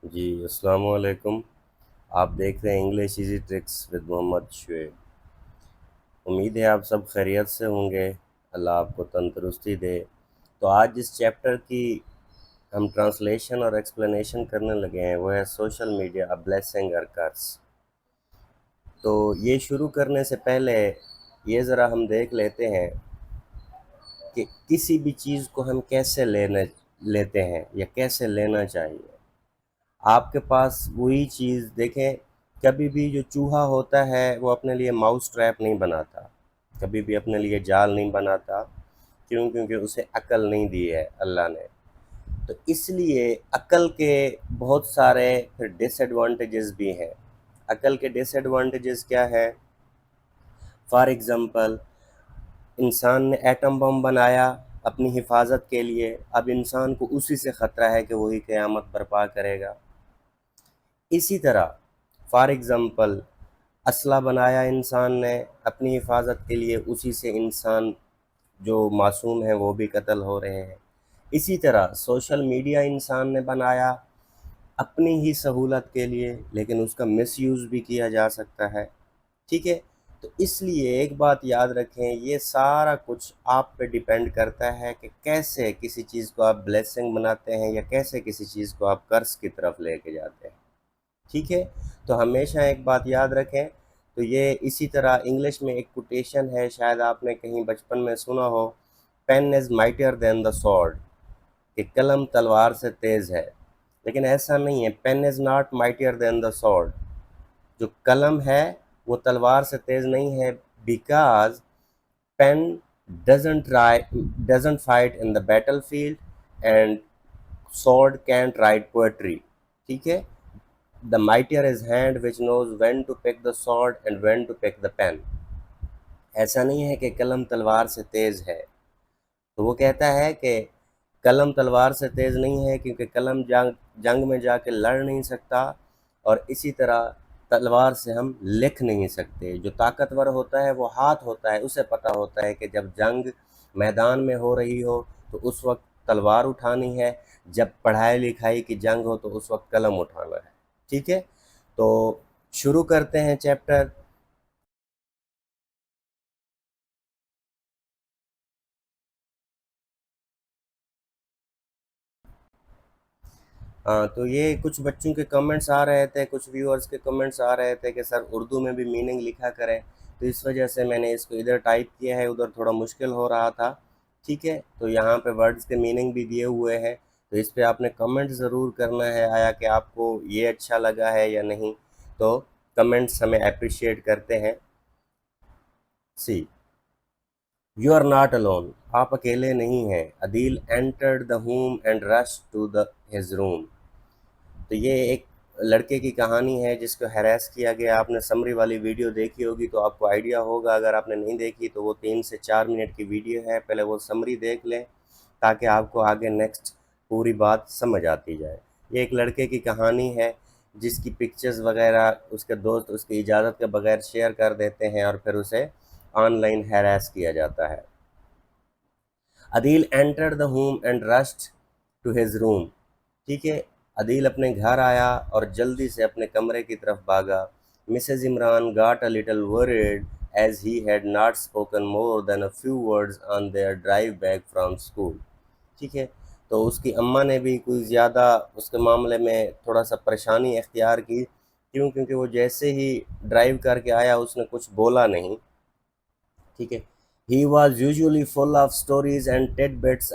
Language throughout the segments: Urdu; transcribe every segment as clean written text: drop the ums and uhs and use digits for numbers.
جی السلام علیکم۔ آپ دیکھ رہے ہیں انگلش ایزی ٹرکس ود محمد شعیب۔ امید ہے آپ سب خیریت سے ہوں گے، اللہ آپ کو تندرستی دے۔ تو آج جس چیپٹر کی ہم ٹرانسلیشن اور ایکسپلینیشن کرنے لگے ہیں وہ ہے سوشل میڈیا اے بلیسنگ اور کرس۔ تو یہ شروع کرنے سے پہلے یہ ذرا ہم دیکھ لیتے ہیں کہ کسی بھی چیز کو ہم کیسے لیتے ہیں یا کیسے لینا چاہیے۔ آپ کے پاس وہی چیز دیکھیں، کبھی بھی جو چوہا ہوتا ہے وہ اپنے لیے ماؤس ٹریپ نہیں بناتا، کبھی بھی اپنے لیے جال نہیں بناتا، کیونکہ اسے عقل نہیں دی ہے اللہ نے۔ تو اس لیے عقل کے بہت سارے پھر ڈس ایڈوانٹیجز بھی ہیں۔ عقل کے ڈس ایڈوانٹیجز کیا ہے؟ فار ایگزامپل، انسان نے ایٹم بم بنایا اپنی حفاظت کے لیے، اب انسان کو اسی سے خطرہ ہے کہ وہی قیامت برپا کرے گا۔ اسی طرح فار ایگزامپل اسلحہ بنایا انسان نے اپنی حفاظت کے لیے، اسی سے انسان جو معصوم ہیں وہ بھی قتل ہو رہے ہیں۔ اسی طرح سوشل میڈیا انسان نے بنایا اپنی ہی سہولت کے لیے، لیکن اس کا مس یوز بھی کیا جا سکتا ہے، ٹھیک ہے؟ تو اس لیے ایک بات یاد رکھیں، یہ سارا کچھ آپ پہ ڈیپینڈ کرتا ہے کہ کیسے کسی چیز کو آپ بلیسنگ بناتے ہیں یا کیسے کسی چیز کو آپ قرض کی طرف لے کے جاتے ہیں، ٹھیک ہے؟ تو ہمیشہ ایک بات یاد رکھیں۔ تو یہ اسی طرح انگلش میں ایک کوٹیشن ہے، شاید آپ نے کہیں بچپن میں سنا ہو، پین از مائٹیئر دین دا سورڈ، کہ قلم تلوار سے تیز ہے، لیکن ایسا نہیں ہے، پین از ناٹ مائٹیئر دین دا سورڈ، جو قلم ہے وہ تلوار سے تیز نہیں ہے، because pen doesn't fight in the battle field and sword can't write poetry, ٹھیک ہے؟ The mightier is hand which knows when to pick the sword and when to pick the pen۔ ایسا نہیں ہے کہ قلم تلوار سے تیز ہے۔ تو وہ کہتا ہے کہ قلم تلوار سے تیز نہیں ہے کیونکہ قلم جنگ میں جا کے لڑ نہیں سکتا، اور اسی طرح تلوار سے ہم لکھ نہیں سکتے۔ جو طاقتور ہوتا ہے وہ ہاتھ ہوتا ہے، اسے پتہ ہوتا ہے کہ جب جنگ میدان میں ہو رہی ہو تو اس وقت تلوار اٹھانی ہے، جب پڑھائی لکھائی کی جنگ ہو تو اس وقت قلم اٹھانا ہے، ٹھیک ہے؟ تو شروع کرتے ہیں چیپٹر۔ ہاں، تو یہ کچھ بچوں کے کمنٹس آ رہے تھے، کچھ ویورز کے کمنٹس آ رہے تھے کہ سر اردو میں بھی میننگ لکھا کریں، تو اس وجہ سے میں نے اس کو ادھر ٹائپ کیا ہے، ادھر تھوڑا مشکل ہو رہا تھا، ٹھیک ہے؟ تو یہاں پہ ورڈز کے میننگ بھی دیے ہوئے ہیں، تو اس پہ آپ نے کمنٹ ضرور کرنا ہے، آیا کہ آپ کو یہ اچھا لگا ہے یا نہیں، تو کمنٹس ہمیں اپریشیٹ کرتے ہیں۔ سی یو آر ناٹ alone، آپ اکیلے نہیں ہیں۔ عدیل entered the home and rushed to his room۔ تو یہ ایک لڑکے کی کہانی ہے جس کو ہیراس کیا گیا۔ آپ نے سمری والی ویڈیو دیکھی ہوگی تو آپ کو آئیڈیا ہوگا، اگر آپ نے نہیں دیکھی تو وہ 3 سے 4 منٹ کی ویڈیو ہے، پہلے وہ سمری دیکھ لیں تاکہ آپ کو آگے نیکسٹ پوری بات سمجھ آتی جائے۔ یہ ایک لڑکے کی کہانی ہے جس کی پکچرز وغیرہ اس کے دوست اس کی اجازت کے بغیر شیئر کر دیتے ہیں اور پھر اسے آن لائن ہیراس کیا جاتا ہے۔ عدیل entered the home and rushed to his room، ٹھیک ہے؟ عدیل اپنے گھر آیا اور جلدی سے اپنے کمرے کی طرف بھاگا۔ Mrs Imran got a little worried as he had not spoken more than a few words on their drive back from school، ٹھیک ہے؟ تو اس کی اماں نے بھی کوئی زیادہ اس کے معاملے میں تھوڑا سا پریشانی اختیار کی، کیونکہ وہ جیسے ہی ڈرائیو کر کے آیا اس نے کچھ بولا نہیں، ٹھیک ہے؟ He was usually full of stories and tidbits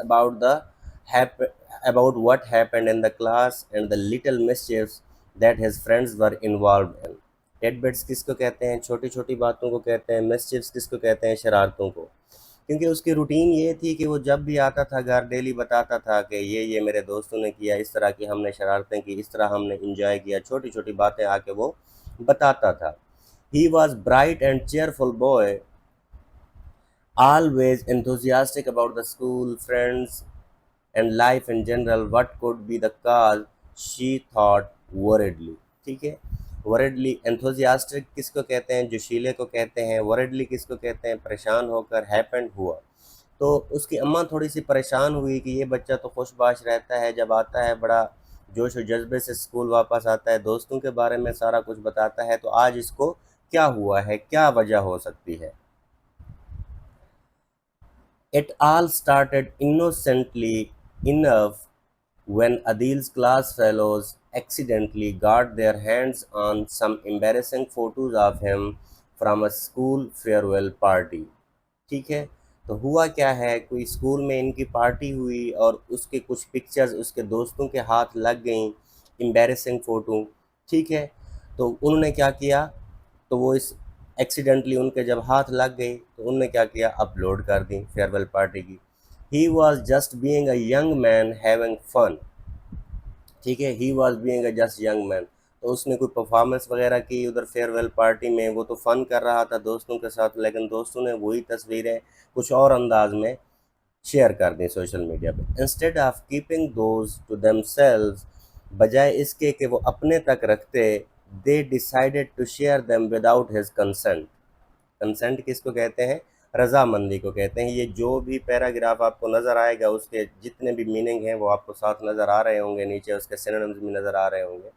about what happened in the class and the little mischiefs that his friends were involved in۔ tidbits کس کو کہتے ہیں؟ چھوٹی چھوٹی باتوں کو کہتے ہیں۔ mischiefs کس کو کہتے ہیں؟ شرارتوں کو۔ کیونکہ اس کی روٹین یہ تھی کہ وہ جب بھی آتا تھا گھر ڈیلی بتاتا تھا کہ یہ میرے دوستوں نے کیا، اس طرح کی ہم نے شرارتیں کی، اس طرح ہم نے انجوائے کیا، چھوٹی چھوٹی باتیں آ کے وہ بتاتا تھا۔ He was bright and cheerful boy، always enthusiastic about the school, friends, and life in general۔ What could be the cause? She thought worriedly، ٹھیک ہے؟ worriedly enthusiastic کس کو کہتے ہیں؟ جوشیلے کو کہتے ہیں۔ worriedly کس کو کہتے ہیں؟ پریشان ہو کر، happened ہوا۔ تو اس کی اماں تھوڑی سی پریشان ہوئی کہ یہ بچہ تو خوش باش رہتا ہے، جب آتا ہے بڑا جوش و جذبے سے اسکول واپس آتا ہے، دوستوں کے بارے میں سارا کچھ بتاتا ہے۔ تو آج اس کو کیا ہوا ہے، کیا وجہ ہو سکتی ہے؟ It all started innocently enough when Adil's class fellows accidentally got their hands on some embarrassing photos of him from a school farewell party. ٹھیک ہے، تو ہوا کیا ہے، کوئی اسکول میں ان کی پارٹی ہوئی اور اس کے کچھ پکچرز اس کے دوستوں کے ہاتھ لگ گئیں، امبیرسنگ فوٹو، ٹھیک ہے۔ تو انہوں نے کیا کیا، تو وہ اس ایکسیڈنٹلی ان کے جب ہاتھ لگ گئی تو انہوں نے کیا کیا، اپلوڈ کر دیں فیئر پارٹی کی۔ He was just being a young man having fun, ٹھیک ہے، he was being a just young man, تو اس نے کوئی پرفارمنس وغیرہ کی ادھر فیئر ویل پارٹی میں، وہ تو فن کر رہا تھا دوستوں کے ساتھ، لیکن دوستوں نے وہی تصویریں کچھ اور انداز میں شیئر کر دیں سوشل میڈیا پہ۔ Instead of keeping those to themselves, بجائے اس کے کہ وہ اپنے تک رکھتے، they decided to share them without his consent. Consent کس کو کہتے ہیں؟ رضامندی کو کہتے ہیں۔ یہ جو بھی پیراگراف آپ کو نظر آئے گا، اس کے جتنے بھی میننگ ہیں وہ آپ کو ساتھ نظر آ رہے ہوں گے، نیچے اس کے سینونیمز بھی نظر آ رہے ہوں گے۔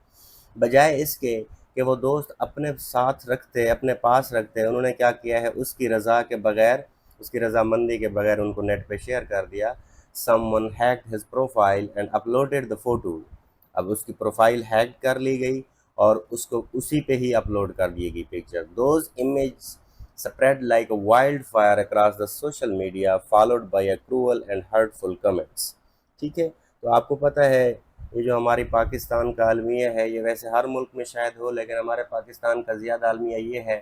بجائے اس کے کہ وہ دوست اپنے ساتھ رکھتے، اپنے پاس رکھتے، انہوں نے کیا کیا ہے، اس کی رضا کے بغیر، اس کی رضامندی کے بغیر ان کو نیٹ پہ شیئر کر دیا۔ someone hacked his profile and uploaded the photo، اب اس کی پروفائل ہیک کر لی گئی اور اس کو اسی پہ ہی اپلوڈ کر دی گئی picture. Those image spread like a wildfire across the social media followed by a cruel and hurtful comments۔ ٹھیک ہے، تو آپ کو پتہ ہے یہ جو ہماری پاکستان کا المیہ ہے، یہ ویسے ہر ملک میں شاید ہو، لیکن ہمارے پاکستان کا زیادہ المیہ یہ ہے،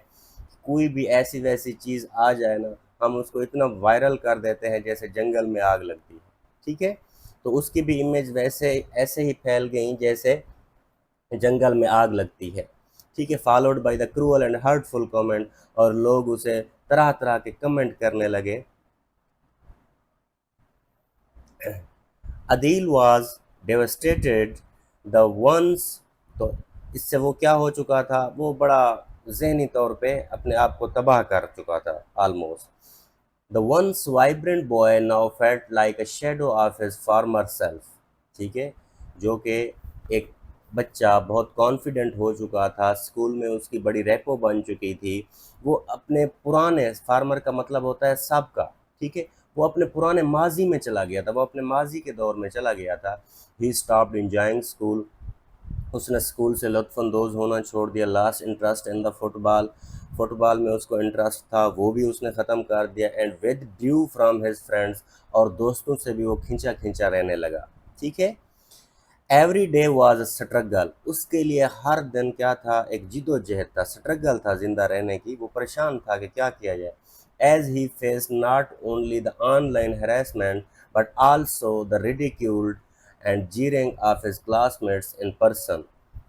کوئی بھی ایسی ویسی چیز آ جائے نا، ہم اس کو اتنا وائرل کر دیتے ہیں جیسے جنگل میں آگ لگتی ہے، ٹھیک ہے۔ تو اس کی بھی امیج ویسے ایسے ہی پھیل گئیں جیسے جنگل میں آگ لگتی ہے، ٹھیک ہے، followed by the cruel and ہرٹفل comment, اور لوگ اسے طرح طرح کے کمنٹ کرنے لگے۔ عدیل واز ڈیوسٹیٹڈ دا ونس، تو اس سے وہ کیا ہو چکا تھا، وہ بڑا ذہنی طور پہ اپنے آپ کو تباہ کر چکا تھا almost. The once vibrant boy now felt like a shadow of his former self, ٹھیک ہے، جو کہ ایک بچہ بہت کانفیڈنٹ ہو چکا تھا، اسکول میں اس کی بڑی ریپو بن چکی تھی، وہ اپنے پرانے، فارمر کا مطلب ہوتا ہے سابقہ، ٹھیک ہے، وہ اپنے پرانے ماضی میں چلا گیا تھا، وہ اپنے ماضی کے دور میں چلا گیا تھا۔ ہی اسٹاپڈ انجوائنگ اسکول، اس نے اسکول سے لطف اندوز ہونا چھوڑ دیا۔ Lost interest in the football, football میں اس کو انٹرسٹ تھا، وہ بھی اس نے ختم کر دیا۔ And with due from his friends, اور دوستوں سے بھی وہ کھنچا کھنچا رہنے لگا، ٹھیک ہے۔ Every day was a struggle, اس کے لیے ہر دن کیا تھا، ایک جد و جہد تھا، اسٹرگل تھا زندہ رہنے کی، وہ پریشان تھا کہ کیا کیا جائے۔ As he face not only the online harassment but also the ridiculed and jeering of his classmates in person.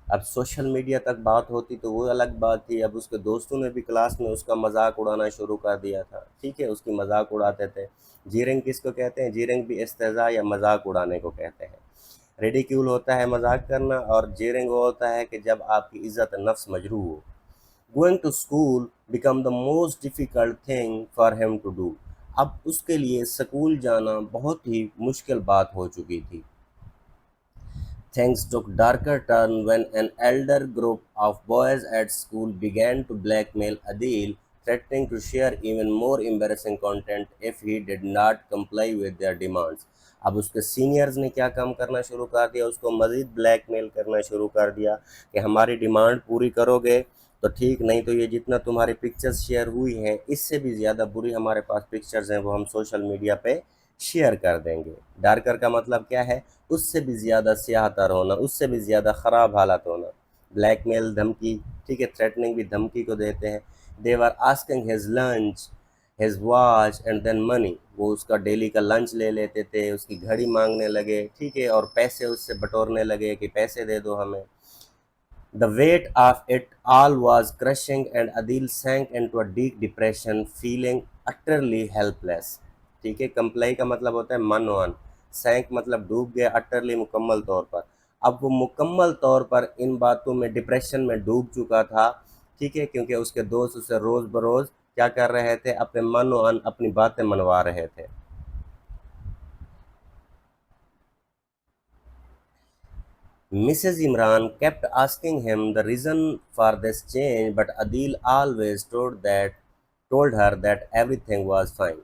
اب سوشل میڈیا تک بات ہوتی تو وہ الگ بات تھی، اب اس کے دوستوں نے بھی کلاس میں اس کا مذاق اڑانا شروع کر دیا تھا، ٹھیک ہے، اس کی مذاق اڑاتے تھے۔ جیرنگ کس کو کہتے ہیں؟ جیرنگ بھی استہزاء یا مذاق اڑانے کو کہتے ہیں۔ ریڈیکیول ہوتا ہے مذاق کرنا، اور جیرنگ وہ ہوتا ہے کہ جب آپ کی عزت نفس مجروح ہو۔ Going to school became the most difficult thing for him to do, اب اس کے لیے اسکول جانا بہت ہی مشکل بات ہو چکی تھی۔ Things took darker turn when an elder group of boys at school began to blackmail Adil, threatening to share even more embarrassing content if he did not comply with their demands۔ اب اس کے سینئرز نے کیا کام کرنا شروع کر دیا، اس کو مزید بلیک میل کرنا شروع کر دیا کہ ہماری ڈیمانڈ پوری کرو گے تو ٹھیک، نہیں تو یہ جتنا تمہاری پکچرز شیئر ہوئی ہیں اس سے بھی زیادہ بری ہمارے پاس پکچرز ہیں، وہ ہم سوشل میڈیا پہ شیئر کر دیں گے۔ ڈارکر کا مطلب کیا ہے؟ اس سے بھی زیادہ سیاہ تر ہونا، اس سے بھی زیادہ خراب حالت ہونا۔ بلیک میل دھمکی، ٹھیک ہے، تھریٹننگ بھی دھمکی کو دیتے ہیں۔ They were asking his lunch his watch and then money, وہ اس کا ڈیلی کا لنچ لے لیتے تھے، اس کی گھڑی مانگنے لگے، ٹھیک ہے، اور پیسے اس سے بٹورنے لگے کہ پیسے دے دو ہمیں۔ The weight of it all was crushing and Adil sank into a deep depression, feeling utterly helpless۔ ٹھیک ہے، کمپلائی کا مطلب ہوتا ہے من وان، سینک مطلب ڈوب گیا، اٹرلی مکمل طور پر۔ اب وہ مکمل طور پر ان باتوں میں، ڈپریشن میں ڈوب چکا تھا، ٹھیک ہے، کیونکہ اس کے دوست اسے روز بروز کیا کر رہے تھے، اپنے من وان، اپنی باتیں منوا رہے تھے۔ Mrs. Imran kept asking him the reason for this change, but Adil always told her that everything was fine.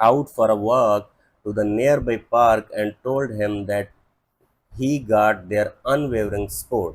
out for a walk to the nearby park and told him that he got their unwavering support।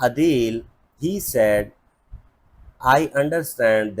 Adil, he said, I understand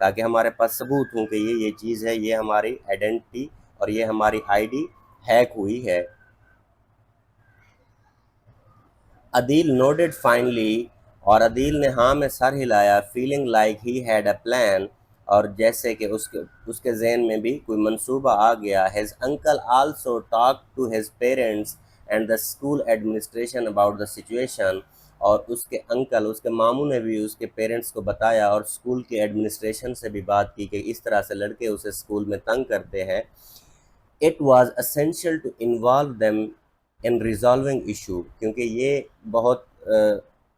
تاکہ ہمارے پاس ثبوت ہوں کہ یہ چیز ہے، یہ ہماری آئیڈینٹی اور یہ ہماری آئی ڈی ہیک ہوئی ہے۔ عدیل نوڈڈ فائنلی، اور عدیل نے ہاں میں سر ہلایا، feeling like he had a plan, اور جیسے کہ اس کے ذہن میں بھی کوئی منصوبہ آ گیا۔ His uncle also talk to his parents and the school administration about the situation, اور اس کے انکل، اس کے ماموں نے بھی اس کے پیرنٹس کو بتایا اور اسکول کے ایڈمنسٹریشن سے بھی بات کی کہ اس طرح سے لڑکے اسے اسکول میں تنگ کرتے ہیں۔ It was essential to involve them in resolving issue, کیونکہ یہ بہت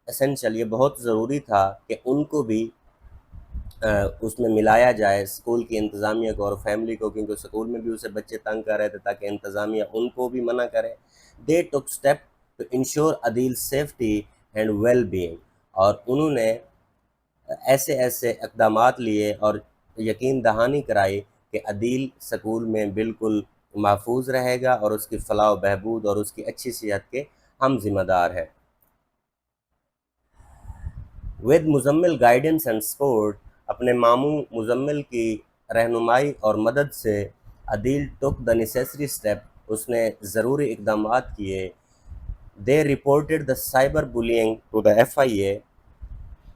اسینشیل، یہ بہت ضروری تھا کہ ان کو بھی اس میں ملایا جائے، اسکول کی انتظامیہ کو اور فیملی کو، کیونکہ اسکول میں بھی اسے بچے تنگ کر رہے تھے، تاکہ انتظامیہ ان کو بھی منع کرے۔ They took steps to ensure Adeel safety and well being, اور انہوں نے ایسے اقدامات لیے اور یقین دہانی کرائی کہ عدیل سکول میں بالکل محفوظ رہے گا اور اس کی فلاح و بہبود اور اس کی اچھی صحت کے ہم ذمہ دار ہیں۔ With Muzammil guidance and support, اپنے ماموں مزمل کی رہنمائی اور مدد سے عدیل ٹک دا نیسیسری اسٹیپ، اس نے ضروری اقدامات کیے۔ They reported the cyber bullying to the FIA،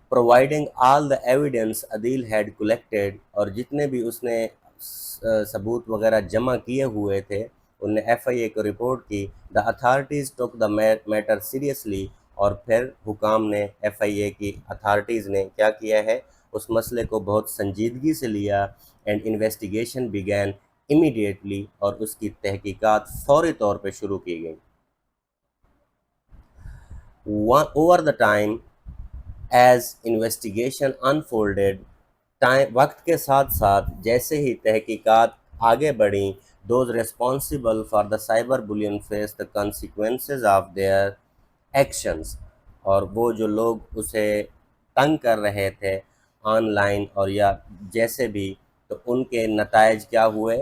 providing all the evidence Adeel had collected, اور جتنے بھی اس نے ثبوت وغیرہ جمع کیے ہوئے تھے ان نے FIA کو رپورٹ کی۔ The authorities took the matter seriously, اور پھر حکام نے FIA کی اتھارٹیز نے کیا کیا ہے، اس مسئلے کو بہت سنجیدگی سے لیا، اینڈ انویسٹیگیشن بیگین امیڈیٹلی، اور اس کی تحقیقات فوری طور پہ شروع کی گئی۔ Over the time as investigation unfolded, وقت کے ساتھ ساتھ جیسے ہی تحقیقات آگے بڑھیں، those responsible for the cyber bullying face the consequences of their actions, اور وہ جو لوگ اسے تنگ کر رہے تھے آن لائن اور یا جیسے بھی، تو ان کے نتائج کیا ہوئے،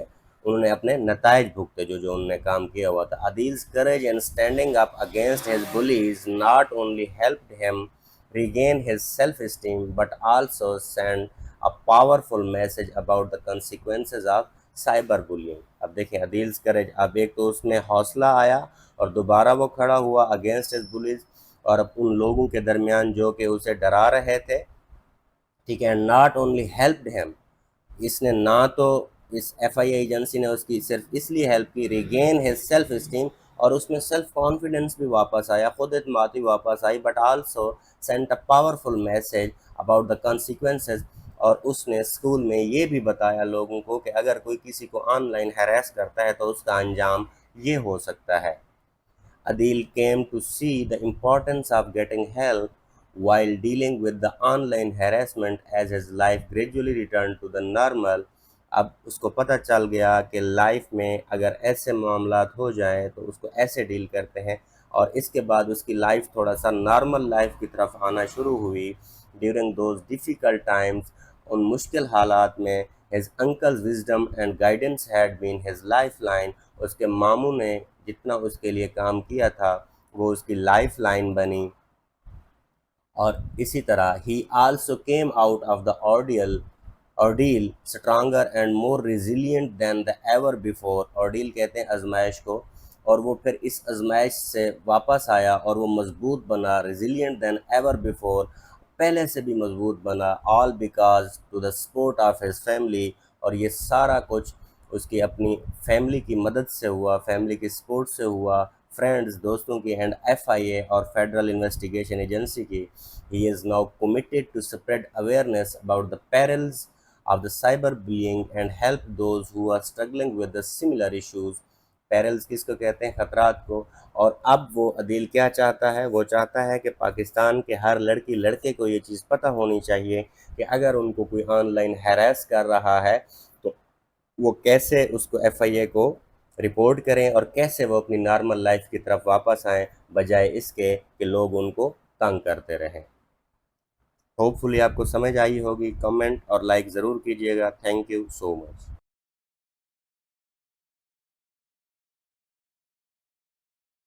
انہوں نے اپنے نتائج بھگتے جو انہوں نے کام کیا ہوا تھا۔ عدیل's courage in standing up against his bullies not only helped him regain his self-esteem but also sent a powerful message about the consequences of cyber bullying۔ اب دیکھیں عدیل's courage، اب ایک تو اس میں حوصلہ آیا اور دوبارہ وہ کھڑا ہوا against his bullies، اور اب ان لوگوں کے درمیان جو کہ اسے ڈرا رہے تھے، ٹھیک ہے، not only helped him، اس نے نہ تو اس FIA ایجنسی نے اس کی صرف اس لیے ہیلپ کی، ریگین ہز سیلف اسٹیم، اور اس میں سیلف کانفیڈنس بھی واپس آیا، خود اعتمادی واپس آئی، but also sent a powerful message about the consequences, اور اس نے اسکول میں یہ بھی بتایا لوگوں کو کہ اگر کوئی کسی کو آن لائن ہیریس کرتا ہے تو اس کا انجام یہ ہو سکتا ہے۔ عدیل came to see the importance of getting help while dealing with the online harassment as his life gradually returned to the normal۔ اب اس کو پتہ چل گیا کہ لائف میں اگر ایسے معاملات ہو جائیں تو اس کو ایسے ڈیل کرتے ہیں، اور اس کے بعد اس کی لائف تھوڑا سا نارمل لائف کی طرف آنا شروع ہوئی۔ ڈیورنگ دوز ڈیفیکلٹ ٹائمز، ان مشکل حالات میں، his uncle's wisdom and guidance had been his lifeline، اس کے ماموں نے جتنا اس کے لیے کام کیا تھا وہ اس کی لائف لائن بنی۔ اور اسی طرح he also came out of the ordeal stronger and more resilient than the ever before۔ ordeal کہتے ہیں آزمائش کو، اور وہ پھر اس آزمائش سے واپس آیا اور وہ مضبوط بنا، resilient than ever before، پہلے سے بھی مضبوط بنا، all because to the support of his family، اور یہ سارا کچھ اس کی اپنی فیملی کی مدد سے ہوا، فیملی کی سپورٹ سے ہوا، فرینڈز، دوستوں کی، اینڈ FIA اور فیڈرل انویسٹیگیشن ایجنسی کی۔ He is now committed to spread awareness about the perils of the cyber bullying and help those who are struggling with the similar issues۔ Parallels کس کو کہتے ہیں؟ خطرات کو۔ اور اب وہ عدیل کیا چاہتا ہے؟ وہ چاہتا ہے کہ پاکستان کے ہر لڑکی لڑکے کو یہ چیز پتہ ہونی چاہیے کہ اگر ان کو کوئی آن لائن ہیریس کر رہا ہے تو وہ کیسے اس کو FIA کو رپورٹ کریں اور کیسے وہ اپنی نارمل لائف کی طرف واپس آئیں، بجائے اس کے کہ لوگ ان کو تنگ کرتے رہیں۔ ہوپ فلی آپ کو سمجھ آئی ہوگی۔ کمنٹ اور لائک ضرور کیجیے گا۔ Thank you so much.